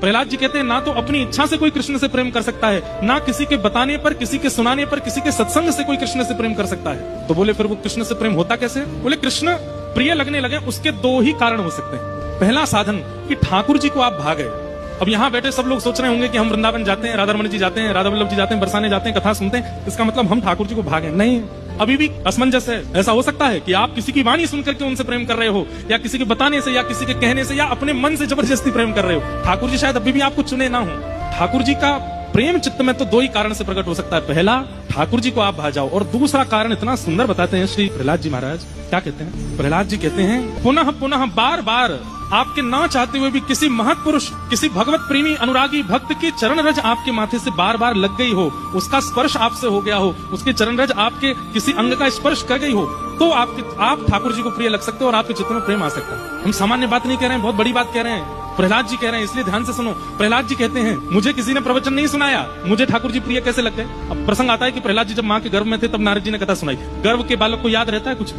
प्रहलाद जी कहते हैं ना तो अपनी इच्छा से कोई कृष्ण से प्रेम कर सकता है, ना किसी के बताने पर, किसी के सुनाने पर, किसी के सत्संग से कोई कृष्ण से प्रेम कर सकता है। तो बोले फिर वो कृष्ण से प्रेम होता कैसे? बोले कृष्ण प्रिय लगने लगे उसके दो ही कारण हो सकते हैं। पहला साधन कि ठाकुर जी को आप भा गए। अब यहाँ बैठे सब लोग सोच रहे होंगे कि हम वृंदावन जाते हैं, राधा रमण जी जाते हैं, राधा वल्लभ जी जाते हैं, बरसाने जाते हैं, कथा सुनते हैं, इसका मतलब हम ठाकुर जी को भागे नहीं। अभी भी असमंजस है। ऐसा हो सकता है कि आप किसी की वाणी सुनकर के उनसे प्रेम कर रहे हो, या किसी के बताने से, या किसी के कहने से, या अपने मन से जबरदस्ती प्रेम कर रहे हो। ठाकुर जी शायद अभी भी आपको चुने ना हो। ठाकुर जी का प्रेम चित्त में तो दो ही कारण से प्रकट हो सकता है। पहला, ठाकुर जी को आप भा जाओ, और दूसरा कारण इतना सुंदर बताते हैं श्री प्रहलाद जी महाराज। क्या कहते हैं? प्रहलाद जी कहते हैं पुनः पुनः बार बार आपके ना चाहते हुए भी किसी महत्पुरुष, किसी भगवत प्रेमी अनुरागी भक्त की चरण रज आपके माथे से बार बार लग गई हो, उसका स्पर्श आपसे हो गया हो, उसके चरण रज आपके किसी अंग का स्पर्श कर गई हो, तो आप ठाकुर जी को प्रिय लग सकते हो और आपके चित्त में प्रेम आ सकता है। हम सामान्य बात नहीं कह रहे हैं, बहुत बड़ी बात कह रहे हैं। प्रहलाद जी कह रहे हैं, इसलिए ध्यान से सुनो। प्रहलाद जी कहते हैं मुझे किसी ने प्रवचन नहीं सुनाया, मुझे ठाकुर जी प्रिय कैसे लग गए? अब प्रसंग आता है कि प्रहलाद जी जब मां के गर्भ में थे तब नारद जी ने कथा सुनाई। गर्भ के बालक को याद रहता है? कुछ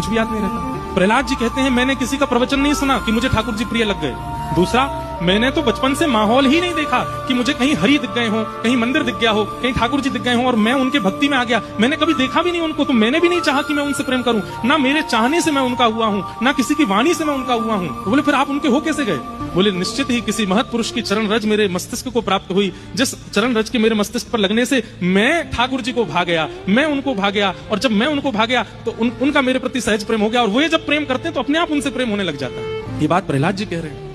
भी याद नहीं रहता। प्रहलाद जी कहते हैं मैंने किसी का प्रवचन नहीं सुना कि मुझे ठाकुर जी प्रिय लग गए। दूसरा, मैंने तो बचपन से माहौल ही नहीं देखा कि मुझे कहीं हरि दिख गए हो, कहीं मंदिर दिख गया हो, कहीं ठाकुर जी दिख गए हो और मैं उनके भक्ति में आ गया। मैंने कभी देखा भी नहीं उनको, तो मैंने भी नहीं चाहा कि मैं उनसे प्रेम करूं। ना मेरे चाहने से मैं उनका हुआ हूं, ना किसी की वाणी से मैं उनका हुआ हूं। तो बोले फिर आप उनके हो कैसे गए? बोले निश्चित ही किसी महत्पुरुष की चरण रज मेरे मस्तिष्क को प्राप्त हुई, जिस चरण रज के मेरे मस्तिष्क पर लगने से मैं ठाकुर जी को भा गया, मैं उनको भा गया, और जब मैं उनको भा गया तो उनका मेरे प्रति सहज प्रेम हो गया, और वो जब प्रेम करते हैं तो अपने आप उनसे प्रेम होने लग जाता है। ये बात प्रहलाद जी कह रहे हैं।